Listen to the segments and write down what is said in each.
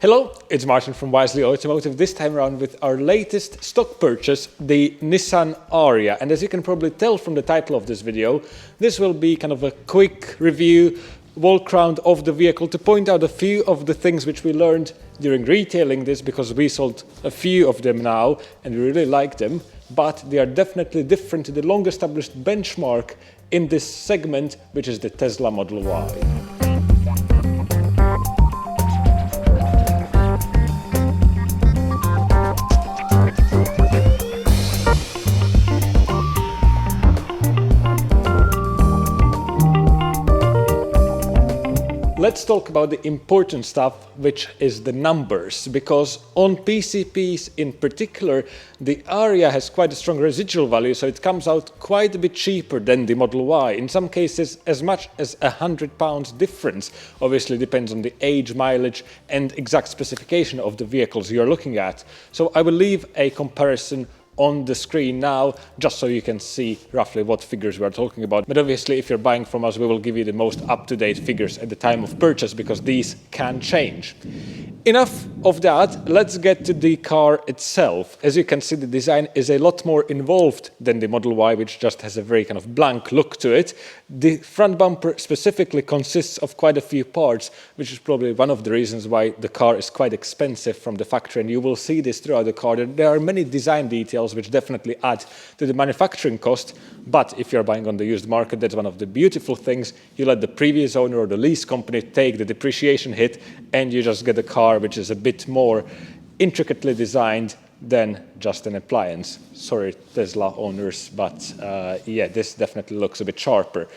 Hello, it's Martin from Wisely Automotive, this time around with our latest stock purchase, the Nissan Ariya. And as you can probably tell from the title of this video, this will be kind of a quick review, walk around of the vehicle to point out a few of the things which we learned during retailing this, because we sold a few of them now and we really like them, but they are definitely different to the long established benchmark in this segment, which is the Tesla Model Y. Let's talk about the important stuff, which is the numbers, because on PCPs in particular, the Ariya has quite a strong residual value, so it comes out quite a bit cheaper than the Model Y. In some cases, as much as £100 difference. Obviously, depends on the age, mileage, and exact specification of the vehicles you're looking at. So I will leave a comparison on the screen now, just so you can see roughly what figures we are talking about. But obviously, if you're buying from us, we will give you the most up-to-date figures at the time of purchase, because these can change. Enough of that, let's get to the car itself. As you can see, the design is a lot more involved than the Model Y, which just has a very kind of blank look to it. The front bumper specifically consists of quite a few parts, which is probably one of the reasons why the car is quite expensive from the factory, and you will see this throughout the car. There are many design details which definitely add to the manufacturing cost, but if you're buying on the used market, that's one of the beautiful things. You let the previous owner or the lease company take the depreciation hit, and you just get a car which is a bit more intricately designed than just an appliance. Sorry, Tesla owners, but yeah, this definitely looks a bit sharper.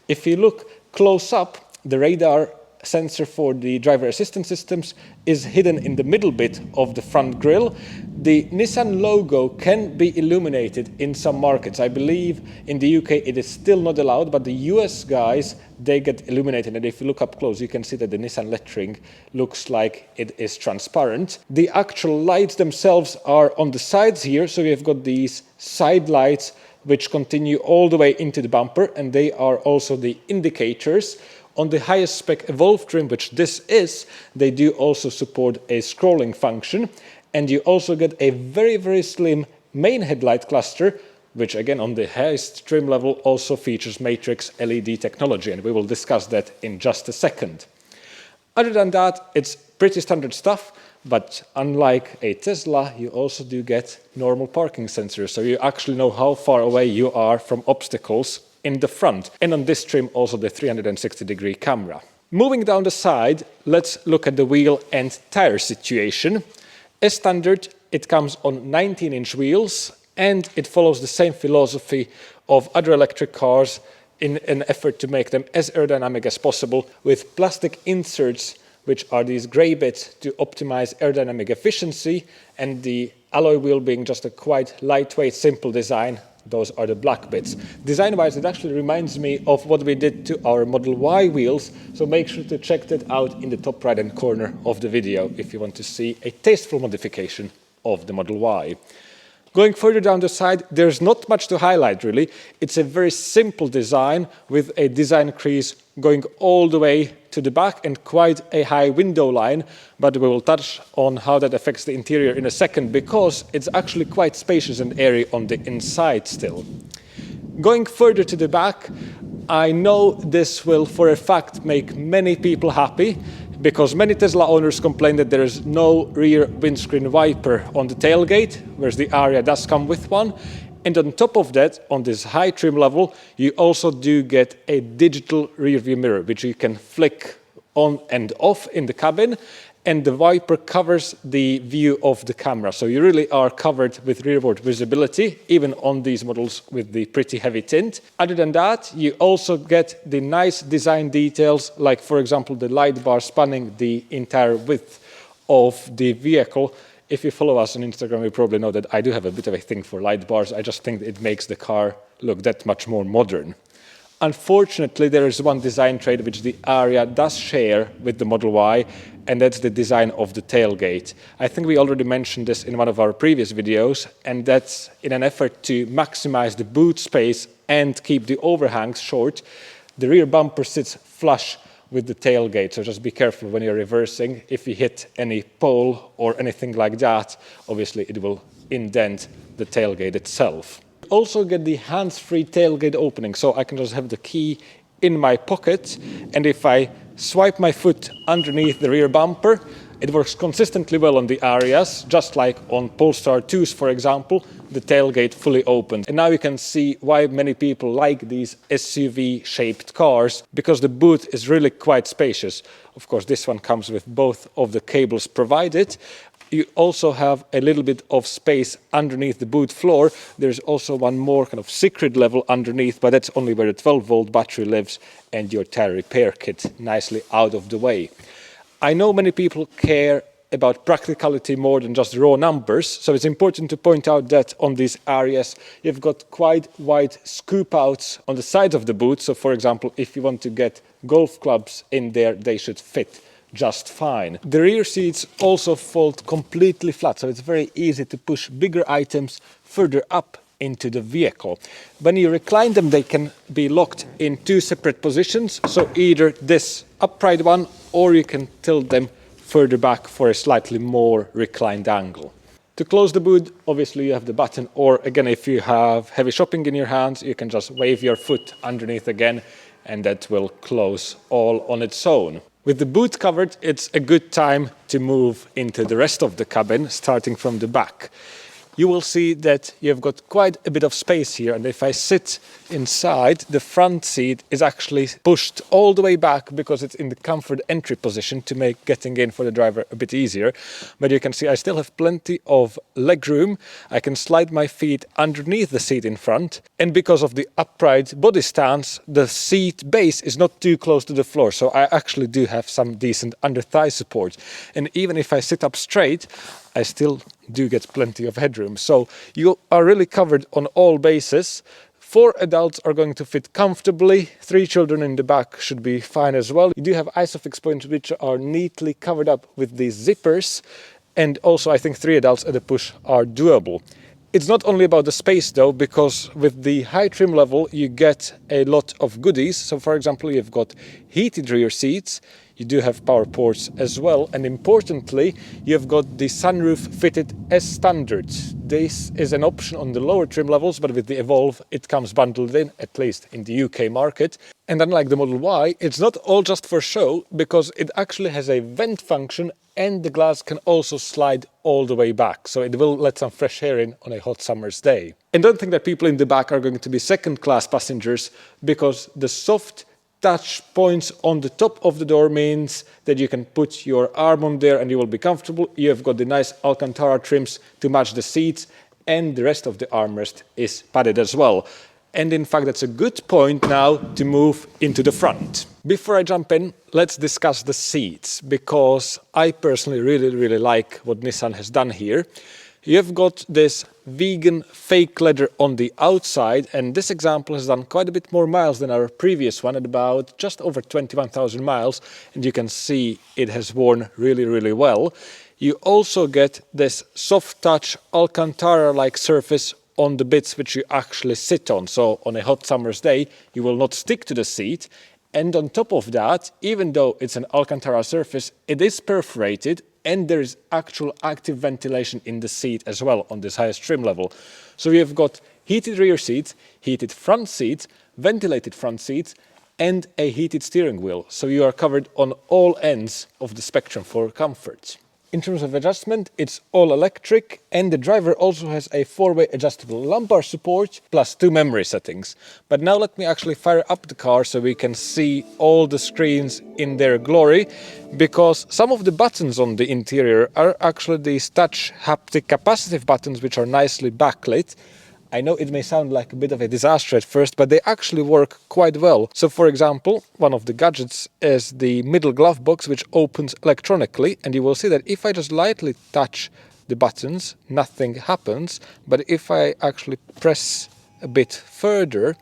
If you look close up, the radar sensor for the driver assistance systems is hidden in the middle bit of the front grille. The Nissan logo can be illuminated in some markets. I believe in the UK it is still not allowed, but the US guys, they get illuminated, and if you look up close you can see that the Nissan lettering looks like it is transparent. The actual lights themselves are on the sides here, so we've got these side lights which continue all the way into the bumper, and they are also the indicators. On the highest spec Evolve trim, which this is, they do also support a scrolling function, and you also get a very, very slim main headlight cluster, which again on the highest trim level also features matrix LED technology, and we will discuss that in just a second. Other than that, it's pretty standard stuff, but unlike a Tesla, you also do get normal parking sensors, so you actually know how far away you are from obstacles in the front, and on this trim also the 360-degree camera. Moving down the side, let's look at the wheel and tire situation. As standard, it comes on 19-inch wheels, and it follows the same philosophy of other electric cars in an effort to make them as aerodynamic as possible, with plastic inserts, which are these grey bits to optimize aerodynamic efficiency, and the alloy wheel being just a quite lightweight, simple design. Those are the black bits. Design-wise, it actually reminds me of what we did to our Model Y wheels, so make sure to check that out in the top right-hand corner of the video if you want to see a tasteful modification of the Model Y. Going further down the side, there's not much to highlight really. It's a very simple design with a design crease going all the way to the back and quite a high window line, but we will touch on how that affects the interior in a second, because it's actually quite spacious and airy on the inside still. Going further to the back, I know this will for a fact make many people happy, because many Tesla owners complain that there is no rear windscreen wiper on the tailgate, whereas the Ariya does come with one. And on top of that, on this high trim level, you also do get a digital rear view mirror, which you can flick on and off in the cabin, and the wiper covers the view of the camera. So you really are covered with rearward visibility, even on these models with the pretty heavy tint. Other than that, you also get the nice design details, like for example, the light bar spanning the entire width of the vehicle. If you follow us on Instagram, you probably know that I do have a bit of a thing for light bars. I just think it makes the car look that much more modern. Unfortunately, there is one design trait which the Ariya does share with the Model Y, and that's the design of the tailgate. I think we already mentioned this in one of our previous videos, and that's in an effort to maximize the boot space and keep the overhangs short. The rear bumper sits flush with the tailgate, so just be careful when you're reversing. If you hit any pole or anything like that, obviously it will indent the tailgate itself. Also get the hands-free tailgate opening, so I can just have the key in my pocket, and if I swipe my foot underneath the rear bumper, it works consistently well on the Arias, just like on Polestar 2s, for example, the tailgate fully opens. And now you can see why many people like these SUV-shaped cars, because the boot is really quite spacious. Of course, this one comes with both of the cables provided. You also have a little bit of space underneath the boot floor. There's also one more kind of secret level underneath, but that's only where the 12-volt battery lives and your tire repair kit nicely out of the way. I know many people care about practicality more than just raw numbers, so it's important to point out that on these Arias you've got quite wide scoop outs on the sides of the boot. So for example, if you want to get golf clubs in there, they should fit just fine. The rear seats also fold completely flat, so it's very easy to push bigger items further up into the vehicle. When you recline them, they can be locked in two separate positions, so either this upright one, or you can tilt them further back for a slightly more reclined angle. To close the boot, obviously you have the button, or again, if you have heavy shopping in your hands, you can just wave your foot underneath again, and that will close all on its own. With the boot covered, it's a good time to move into the rest of the cabin, starting from the back. You will see that you've got quite a bit of space here, and if I sit inside, the front seat is actually pushed all the way back because it's in the comfort entry position to make getting in for the driver a bit easier. But you can see I still have plenty of leg room. I can slide my feet underneath the seat in front, and because of the upright body stance, the seat base is not too close to the floor, so I actually do have some decent under thigh support. And even if I sit up straight, I still do get plenty of headroom. So you are really covered on all bases. 4 adults are going to fit comfortably. 3 children in the back should be fine as well. You do have ISOFIX points which are neatly covered up with these zippers. And also I think 3 adults at a push are doable. It's not only about the space though, because with the high trim level you get a lot of goodies. So for example, you've got heated rear seats, you do have power ports as well, and importantly you've got the sunroof fitted as standard. This is an option on the lower trim levels, but with the Evolve it comes bundled in, at least in the UK market. And unlike the Model Y, it's not all just for show, because it actually has a vent function and the glass can also slide all the way back, so it will let some fresh air in on a hot summer's day. And don't think that people in the back are going to be second-class passengers, because the soft touch points on the top of the door means that you can put your arm on there and you will be comfortable. You have got the nice Alcantara trims to match the seats, and the rest of the armrest is padded as well. And in fact, that's a good point now to move into the front. Before I jump in, let's discuss the seats, because I personally really like what Nissan has done here. You've got this vegan fake leather on the outside, and this example has done quite a bit more miles than our previous one, at about just over 21,000 miles, and you can see it has worn really well. You also get this soft touch Alcantara-like surface on the bits which you actually sit on, so on a hot summer's day you will not stick to the seat. And on top of that, even though it's an Alcantara surface, it is perforated, and there is actual active ventilation in the seat as well on this highest trim level. So you've got heated rear seats, heated front seats, ventilated front seats, and a heated steering wheel. So you are covered on all ends of the spectrum for comfort. In terms of adjustment, it's all electric, and the driver also has a 4-way adjustable lumbar support plus 2 memory settings. But now let me actually fire up the car so we can see all the screens in their glory, because some of the buttons on the interior are actually these touch haptic capacitive buttons which are nicely backlit. I know it may sound like a bit of a disaster at first, but they actually work quite well. So for example, one of the gadgets is the middle glove box, which opens electronically, and you will see that if I just lightly touch the buttons, nothing happens. But if I actually press a bit further,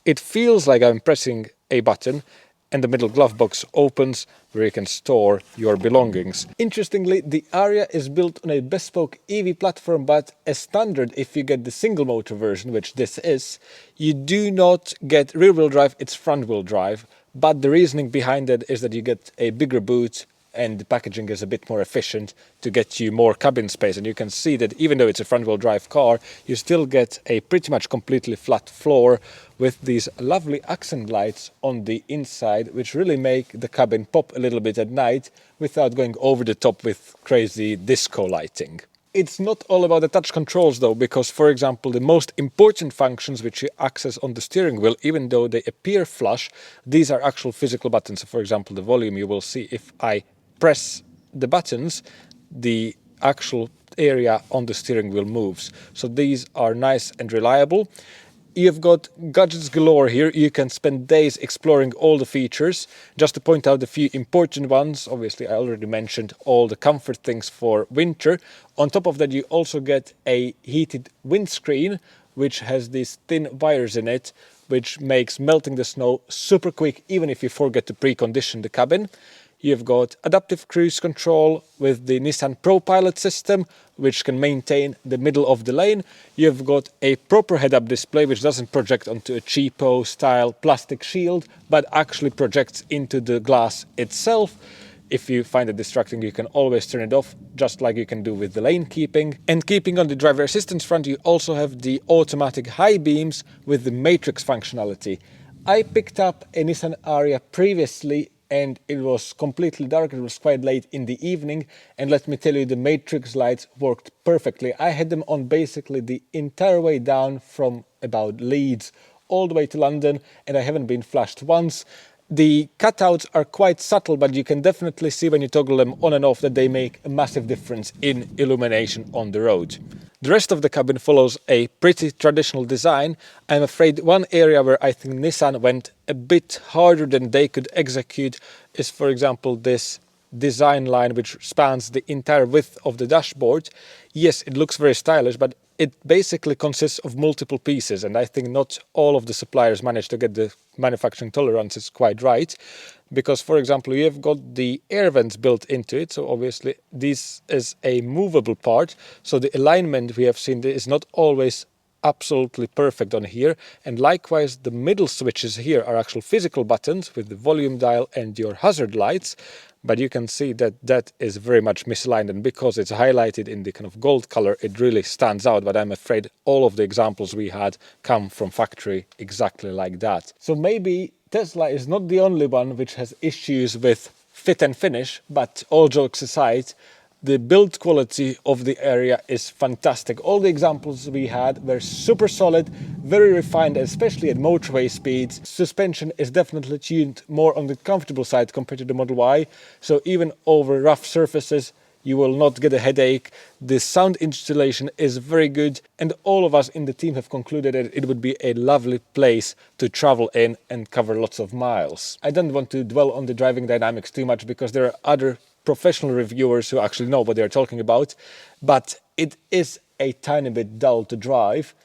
it feels like I'm pressing a button, and the middle glove box opens, where you can store your belongings. Interestingly, the Ariya is built on a bespoke EV platform, but as standard, if you get the single motor version, which this is, you do not get rear-wheel drive, it's front-wheel drive. but the reasoning behind it is that you get a bigger boot and the packaging is a bit more efficient to get you more cabin space. And you can see that even though it's a front-wheel drive car, you still get a pretty much completely flat floor with these lovely accent lights on the inside, which really make the cabin pop a little bit at night without going over the top with crazy disco lighting. It's not all about the touch controls though, because for example, the most important functions which you access on the steering wheel, even though they appear flush, these are actual physical buttons. So for example, the volume, you will see if I press the buttons, the actual area on the steering wheel moves. So these are nice and reliable. You've got gadgets galore here. You can spend days exploring all the features. Just to point out a few important ones, obviously I already mentioned all the comfort things for winter. On top of that, you also get a heated windscreen, which has these thin wires in it, which makes melting the snow super quick, even if you forget to precondition the cabin. You've got adaptive cruise control with the Nissan ProPilot system, which can maintain the middle of the lane. You've got a proper head-up display, which doesn't project onto a cheapo style plastic shield, but actually projects into the glass itself. If you find it distracting, you can always turn it off, just like you can do with the lane keeping. And keeping on the driver assistance front, you also have the automatic high beams with the matrix functionality. I picked up a Nissan Ariya previously, and it was completely dark. It was quite late in the evening, and let me tell you, the matrix lights worked perfectly. I had them on basically the entire way down from about Leeds all the way to London, and I haven't been flashed once. The cutouts are quite subtle, but you can definitely see when you toggle them on and off that they make a massive difference in illumination on the road. The rest of the cabin follows a pretty traditional design. I'm afraid one area where I think Nissan went a bit harder than they could execute is, for example, this design line which spans the entire width of the dashboard. Yes, it looks very stylish, but it basically consists of multiple pieces, and I think not all of the suppliers managed to get the manufacturing tolerances quite right. Because, for example, you have got the air vents built into it, so obviously this is a movable part, so the alignment we have seen is not always absolutely perfect on here. And likewise, the middle switches here are actual physical buttons with the volume dial and your hazard lights, but you can see that that is very much misaligned, and because it's highlighted in the kind of gold color, it really stands out. But I'm afraid all of the examples we had come from factory exactly like that. So maybe Tesla is not the only one which has issues with fit and finish, but all jokes aside, the build quality of the Ariya is fantastic. All the examples we had were super solid, very refined, especially at motorway speeds. Suspension is definitely tuned more on the comfortable side compared to the Model Y, so even over rough surfaces you will not get a headache. The sound installation is very good, and all of us in the team have concluded that it would be a lovely place to travel in and cover lots of miles. I don't want to dwell on the driving dynamics too much because there are other professional reviewers who actually know what they're talking about, but it is a tiny bit dull to drive.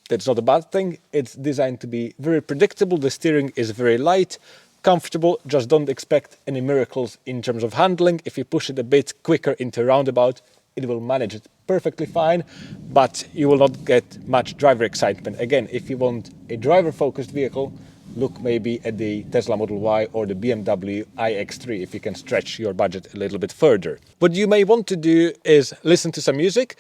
That's not a bad thing. It's designed to be very predictable. The steering is very light, comfortable. Just don't expect any miracles in terms of handling. If you push it a bit quicker into a roundabout, it will manage it perfectly fine, but you will not get much driver excitement. Again, if you want a driver-focused vehicle, look maybe at the Tesla Model Y or the BMW iX3 if you can stretch your budget a little bit further. What you may want to do is listen to some music.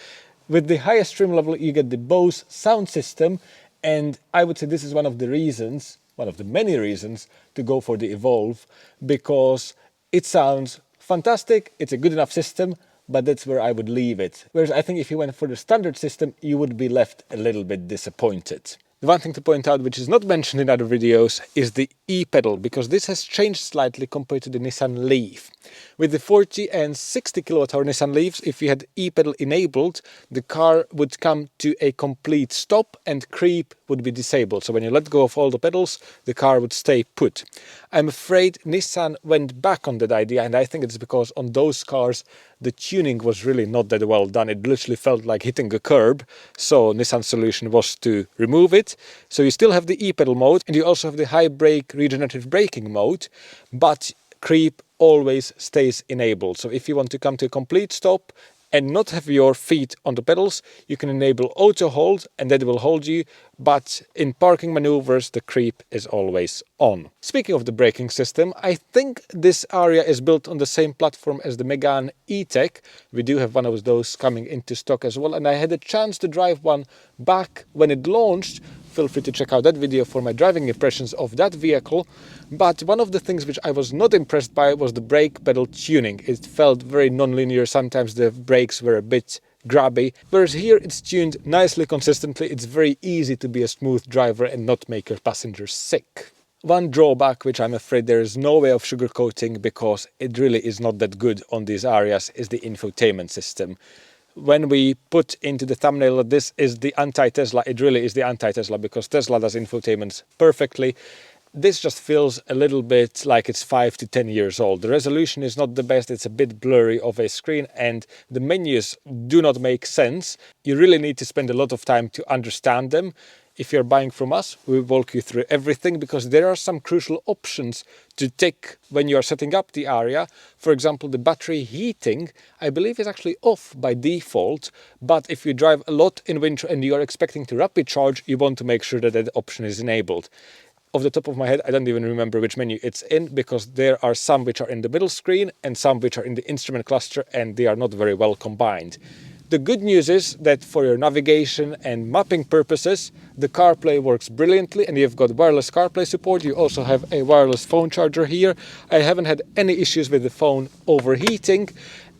With the highest trim level, you get the Bose sound system, and I would say this is one of the reasons, one of the many reasons, to go for the Evolve, because it sounds fantastic, it's a good enough system, but that's where I would leave it. Whereas I think if you went for the standard system, you would be left a little bit disappointed. The one thing to point out, which is not mentioned in other videos, is the e-pedal, because this has changed slightly compared to the Nissan Leaf. With the 40 and 60 kWh Nissan Leafs, if you had e-pedal enabled, the car would come to a complete stop and creep would be disabled. So when you let go of all the pedals, the car would stay put. I'm afraid Nissan went back on that idea, and I think it's because on those cars the tuning was really not that well done. It literally felt like hitting a curb. So Nissan's solution was to remove it. So you still have the e-pedal mode, and you also have the high brake regenerative braking mode, but creep always stays enabled. So if you want to come to a complete stop and not have your feet on the pedals, you can enable auto hold and that will hold you, but in parking maneuvers the creep is always on. Speaking of the braking system, I think this Ariya is built on the same platform as the Megane E-Tech. We do have one of those coming into stock as well, and I had a chance to drive one back when it launched. Feel free to check out that video for my driving impressions of that vehicle. But one of the things which I was not impressed by was the brake pedal tuning. It felt very non-linear. Sometimes the brakes were a bit grabby, whereas here it's tuned nicely consistently. It's very easy to be a smooth driver and not make your passengers sick. One drawback, which I'm afraid there is no way of sugarcoating because it really is not that good on these Arias, is the infotainment system. When we put into the thumbnail that this is the anti-Tesla, it really is the anti-Tesla because Tesla does infotainment perfectly. This just feels a little bit like it's 5 to 10 years old. The resolution is not the best, it's a bit blurry of a screen and the menus do not make sense. You really need to spend a lot of time to understand them. If you're buying from us, we will walk you through everything because there are some crucial options to tick when you are setting up the Ariya. For example, the battery heating, I believe, is actually off by default. But if you drive a lot in winter and you are expecting to rapid charge, you want to make sure that that option is enabled. Off the top of my head, I don't even remember which menu it's in because there are some which are in the middle screen and some which are in the instrument cluster and they are not very well combined. The good news is that for your navigation and mapping purposes, the CarPlay works brilliantly and you've got wireless CarPlay support. You also have a wireless phone charger here. I haven't had any issues with the phone overheating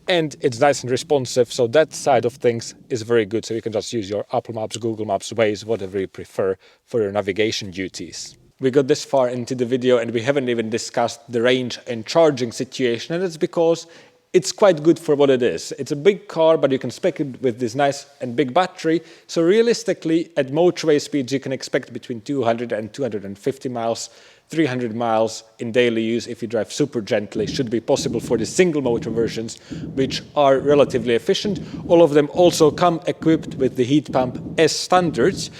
and it's nice and responsive. So that side of things is very good. So you can just use your Apple Maps, Google Maps, Waze, whatever you prefer for your navigation duties. We got this far into the video and we haven't even discussed the range and charging situation, and it's because it's quite good for what it is. It's a big car, but you can spec it with this nice and big battery. So realistically, at motorway speeds, you can expect between 200 and 250 miles. 300 miles in daily use if you drive super gently should be possible for the single motor versions, which are relatively efficient. All of them also come equipped with the heat pump as standards.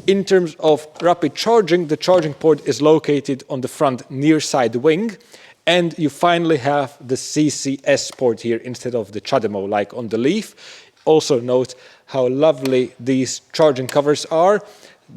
In terms of rapid charging, the charging port is located on the front near side wing. And you finally have the CCS port here instead of the CHAdeMO like on the Leaf. Also note how lovely these charging covers are.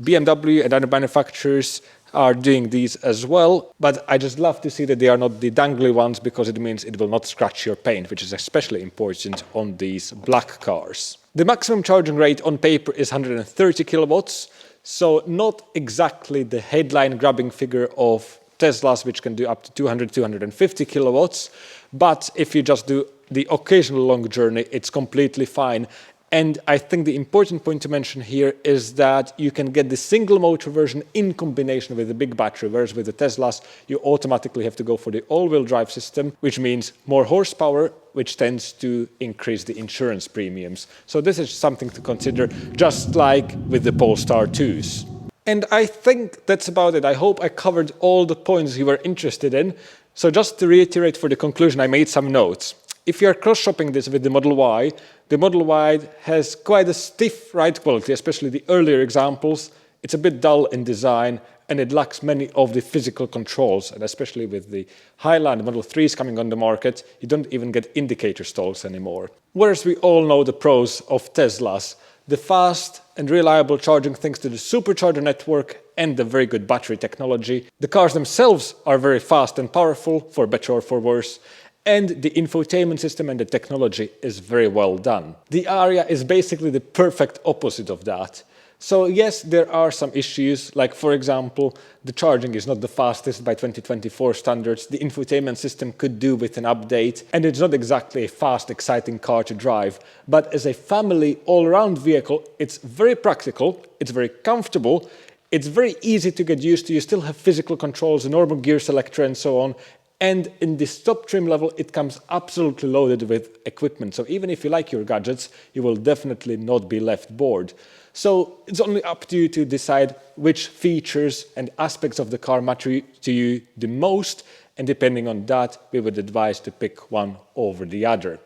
BMW and other manufacturers are doing these as well, but I just love to see that they are not the dangly ones because it means it will not scratch your paint, which is especially important on these black cars. The maximum charging rate on paper is 130 kilowatts, so not exactly the headline grabbing figure of Teslas, which can do up to 200, 250 kilowatts. But if you just do the occasional long journey, it's completely fine. And I think the important point to mention here is that you can get the single motor version in combination with the big battery, whereas with the Teslas, you automatically have to go for the all-wheel drive system, which means more horsepower, which tends to increase the insurance premiums. So this is something to consider, just like with the Polestar 2s. And I think that's about it. I hope I covered all the points you were interested in. So just to reiterate for the conclusion, I made some notes. If you're cross-shopping this with the Model Y has quite a stiff ride quality, especially the earlier examples. It's a bit dull in design and it lacks many of the physical controls. And especially with the Highland Model 3s coming on the market, you don't even get indicator stalls anymore. Whereas we all know the pros of Teslas. The fast and reliable charging thanks to the supercharger network and the very good battery technology. The cars themselves are very fast and powerful, for better or for worse. And the infotainment system and the technology is very well done. The Ariya is basically the perfect opposite of that. So yes, there are some issues, like for example, the charging is not the fastest by 2024 standards. The infotainment system could do with an update, and it's not exactly a fast, exciting car to drive. But as a family all-around vehicle, it's very practical, it's very comfortable, it's very easy to get used to. You still have physical controls, a normal gear selector and so on. And in the top trim level, it comes absolutely loaded with equipment. So even if you like your gadgets, you will definitely not be left bored. So it's only up to you to decide which features and aspects of the car matter to you the most. And depending on that, we would advise to pick one over the other.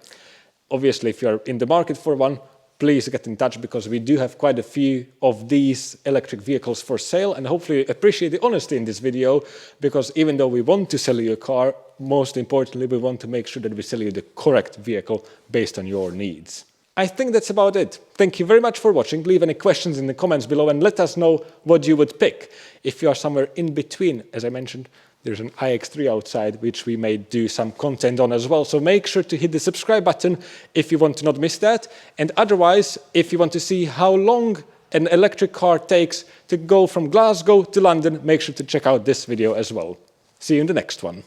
Obviously, if you're in the market for one, please get in touch, because we do have quite a few of these electric vehicles for sale, and hopefully appreciate the honesty in this video, because even though we want to sell you a car, most importantly, we want to make sure that we sell you the correct vehicle based on your needs. I think that's about it. Thank you very much for watching. Leave any questions in the comments below and let us know what you would pick. If you are somewhere in between, as I mentioned, there's an iX3 outside, which we may do some content on as well. So make sure to hit the subscribe button if you want to not miss that. And otherwise, if you want to see how long an electric car takes to go from Glasgow to London, make sure to check out this video as well. See you in the next one.